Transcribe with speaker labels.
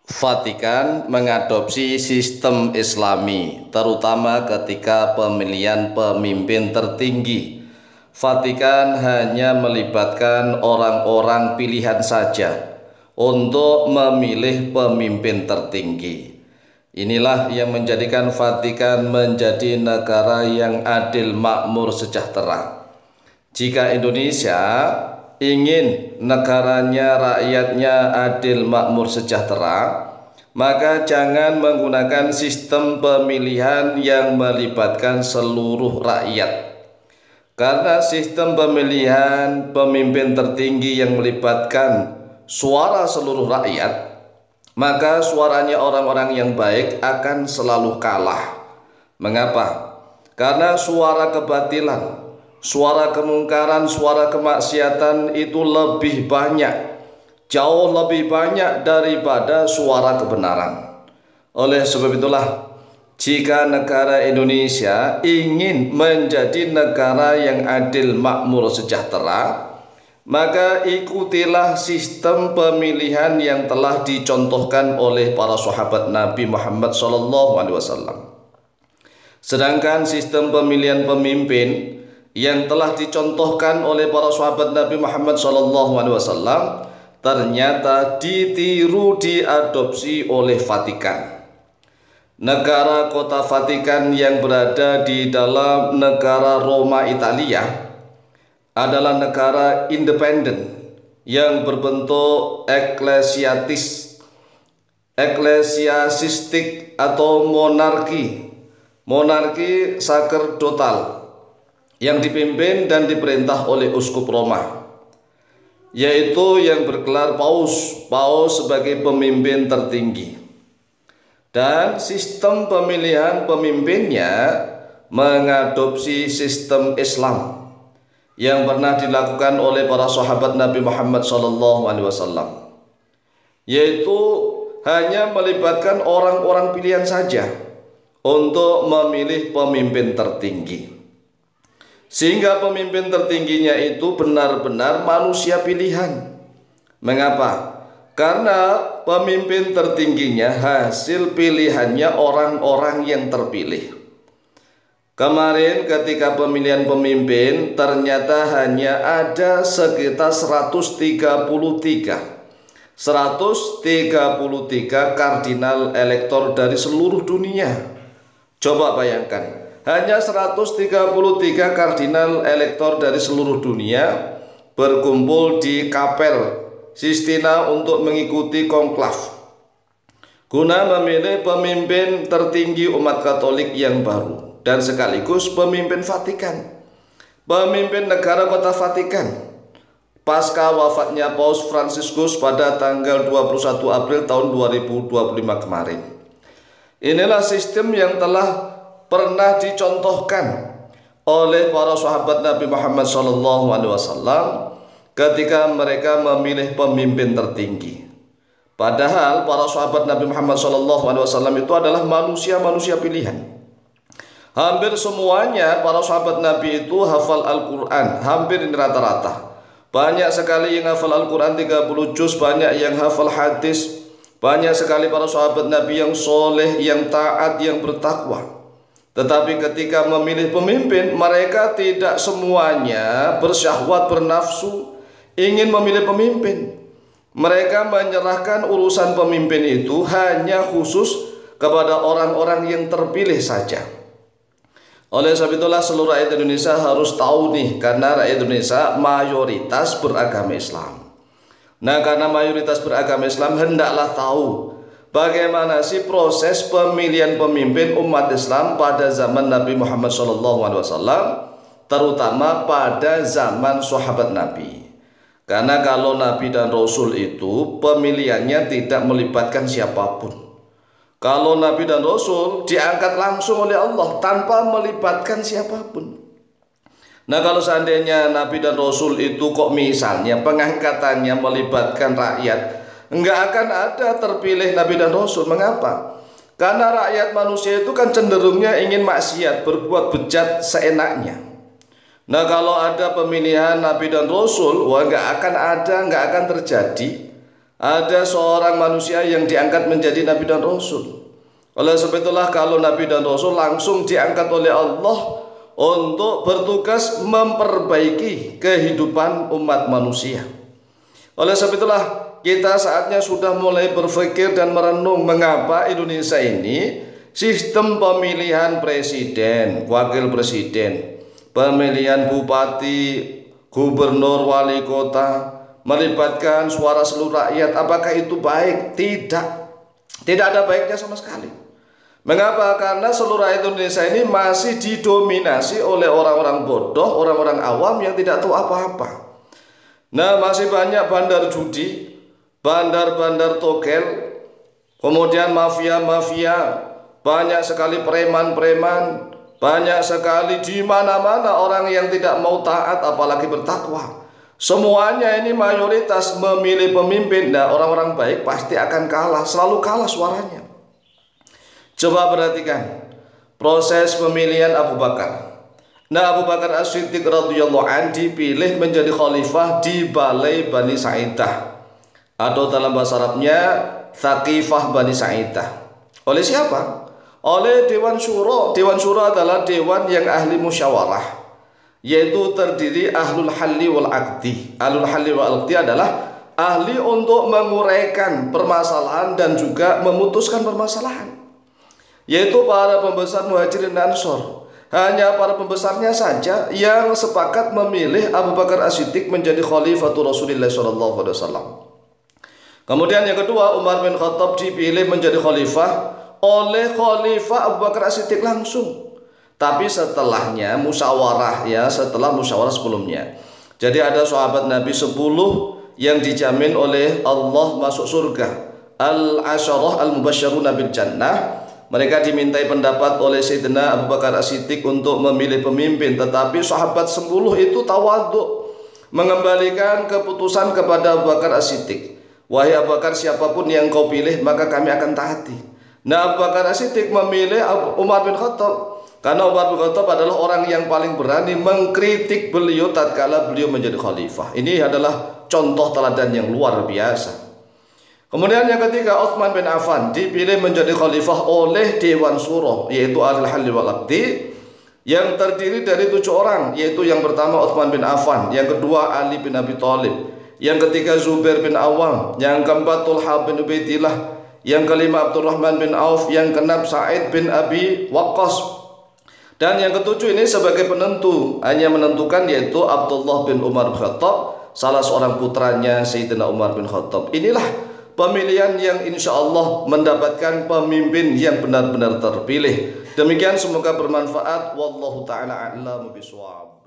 Speaker 1: Vatikan mengadopsi sistem Islami, terutama ketika pemilihan pemimpin tertinggi. Vatikan hanya melibatkan orang-orang pilihan saja untuk memilih pemimpin tertinggi. Inilah yang menjadikan Vatikan menjadi negara yang adil, makmur, sejahtera. Jika Indonesia ingin negaranya, rakyatnya adil, makmur, sejahtera, maka jangan menggunakan sistem pemilihan yang melibatkan seluruh rakyat. Karena sistem pemilihan pemimpin tertinggi yang melibatkan suara seluruh rakyat, maka suaranya orang-orang yang baik akan selalu kalah. Mengapa? Karena suara kebatilan, suara kemungkaran, suara kemaksiatan itu lebih banyak, jauh lebih banyak daripada suara kebenaran. Oleh sebab itulah, jika negara Indonesia ingin menjadi negara yang adil, makmur, sejahtera, maka ikutilah sistem pemilihan yang telah dicontohkan oleh para sahabat Nabi Muhammad SAW. Sedangkan sistem pemilihan pemimpin yang telah dicontohkan oleh para sahabat Nabi Muhammad SAW ternyata ditiru, diadopsi oleh Vatikan. Negara kota Vatikan yang berada di dalam negara Roma, Italia adalah negara independen yang berbentuk eklesiastik atau monarki sakerdotal yang dipimpin dan diperintah oleh uskup Roma, yaitu yang bergelar paus sebagai pemimpin tertinggi. Dan sistem pemilihan pemimpinnya mengadopsi sistem Islam yang pernah dilakukan oleh para sahabat Nabi Muhammad SAW, yaitu hanya melibatkan orang-orang pilihan saja untuk memilih pemimpin tertinggi, sehingga pemimpin tertingginya itu benar-benar manusia pilihan. Mengapa? Karena pemimpin tertingginya hasil pilihannya orang-orang yang terpilih. Kemarin ketika pemilihan pemimpin ternyata hanya ada sekitar 133 kardinal elektor dari seluruh dunia. Coba bayangkan, hanya 133 kardinal elektor dari seluruh dunia berkumpul di Kapel Sistina untuk mengikuti konklav guna memilih pemimpin tertinggi umat Katolik yang baru dan sekaligus pemimpin Vatikan, pemimpin negara kota Vatikan pasca wafatnya Paus Fransiskus pada tanggal 21 April tahun 2025 kemarin. Inilah sistem yang telah pernah dicontohkan oleh para sahabat Nabi Muhammad SAW ketika mereka memilih pemimpin tertinggi. Padahal para sahabat Nabi Muhammad SAW itu adalah manusia-manusia pilihan. Hampir semuanya para sahabat Nabi itu hafal Al-Quran, hampir ini rata-rata. Banyak sekali yang hafal Al-Quran 30 juz, banyak yang hafal hadis. Banyak sekali para sahabat Nabi yang soleh, yang taat, yang bertakwa. Tetapi ketika memilih pemimpin, mereka tidak semuanya bersyahwat, bernafsu ingin memilih pemimpin. Mereka menyerahkan urusan pemimpin itu hanya khusus kepada orang-orang yang terpilih saja. Oleh sebab itulah seluruh rakyat Indonesia harus tahu nih, karena rakyat Indonesia mayoritas beragama Islam. Nah, karena mayoritas beragama Islam, hendaklah tahu bagaimana sih proses pemilihan pemimpin umat Islam pada zaman Nabi Muhammad SAW, terutama pada zaman sahabat Nabi. Karena kalau Nabi dan Rasul itu pemilihannya tidak melibatkan siapapun. Kalau Nabi dan Rasul diangkat langsung oleh Allah tanpa melibatkan siapapun. Nah, kalau seandainya Nabi dan Rasul itu kok misalnya pengangkatannya melibatkan rakyat, enggak akan ada terpilih Nabi dan Rasul. Mengapa? Karena rakyat manusia itu kan cenderungnya ingin maksiat, berbuat bejat seenaknya. Nah, kalau ada pemilihan Nabi dan Rasul, wah nggak akan terjadi ada seorang manusia yang diangkat menjadi nabi dan rasul. Oleh sebab itulah kalau nabi dan rasul langsung diangkat oleh Allah untuk bertugas memperbaiki kehidupan umat manusia. Oleh sebab itulah kita saatnya sudah mulai berpikir dan merenung mengapa Indonesia ini sistem pemilihan presiden, wakil presiden, pemilihan bupati, gubernur, wali kota melibatkan suara seluruh rakyat. Apakah itu baik? Tidak ada baiknya sama sekali. Mengapa? Karena seluruh Indonesia ini masih didominasi oleh orang-orang bodoh, orang-orang awam yang tidak tahu apa-apa. Nah, masih banyak bandar judi, bandar-bandar togel, kemudian mafia-mafia, banyak sekali preman-preman, banyak sekali di mana-mana orang yang tidak mau taat apalagi bertakwa. Semuanya ini mayoritas memilih pemimpin. Nah, orang-orang baik pasti akan kalah, selalu kalah suaranya. Coba perhatikan proses pemilihan Abu Bakar. Nah, Abu Bakar As-Siddiq radhiyallahu anhu dipilih menjadi khalifah di Balai Bani Sa'idah, atau dalam bahasa Arabnya Thaqifah Bani Sa'idah. Oleh siapa? Oleh Dewan Syuro. Dewan Syuro adalah dewan yang ahli musyawarah, yaitu terdiri ahlul halli wal aqdi. Ahlul halli wal aqdi adalah ahli untuk menguraikan permasalahan dan juga memutuskan permasalahan, yaitu para pembesar Muhajirin dan Ansor. Hanya para pembesarnya saja yang sepakat memilih Abu Bakar As-Siddiq menjadi khalifatul Rasulullah SAW. Kemudian yang kedua, Umar bin Khattab dipilih menjadi khalifah oleh Khalifah Abu Bakar As-Siddiq langsung. Tapi setelahnya musyawarah, ya, setelah musyawarah sebelumnya. Jadi ada sahabat Nabi 10 yang dijamin oleh Allah masuk surga, al-asyarah al-mubasysyaruna bil jannah. Mereka dimintai pendapat oleh Sayyidina Abu Bakar As-Siddiq untuk memilih pemimpin, tetapi sahabat 10 itu tawadhu, mengembalikan keputusan kepada Abu Bakar As-Siddiq. Wahai Abu Bakar, siapapun yang kau pilih maka kami akan taati. Nah, Abu Bakar As-Siddiq memilih Umar bin Khattab karena Umar bin Khattab adalah orang yang paling berani mengkritik beliau tatkala beliau menjadi khalifah. Ini adalah contoh teladan yang luar biasa. Kemudian yang ketiga, Utsman bin Affan dipilih menjadi khalifah oleh Dewan Syuro, yaitu Ahlul Halli wal Aqdi, yang terdiri dari 7 orang, yaitu yang pertama Utsman bin Affan, yang kedua Ali bin Abi Thalib, yang ketiga Zubair bin Awam, yang keempat Thulha bin Ubaidillah, yang kelima Abdurrahman bin Auf, yang keenam Sa'id bin Abi Waqqas, dan yang ketujuh ini sebagai penentu, hanya menentukan, yaitu Abdullah bin Umar bin Khattab, salah seorang putranya Sayyidina Umar bin Khattab. Inilah pemilihan yang insya Allah mendapatkan pemimpin yang benar-benar terpilih. Demikian, semoga bermanfaat. Wallahu ta'ala a'lamu bishawab.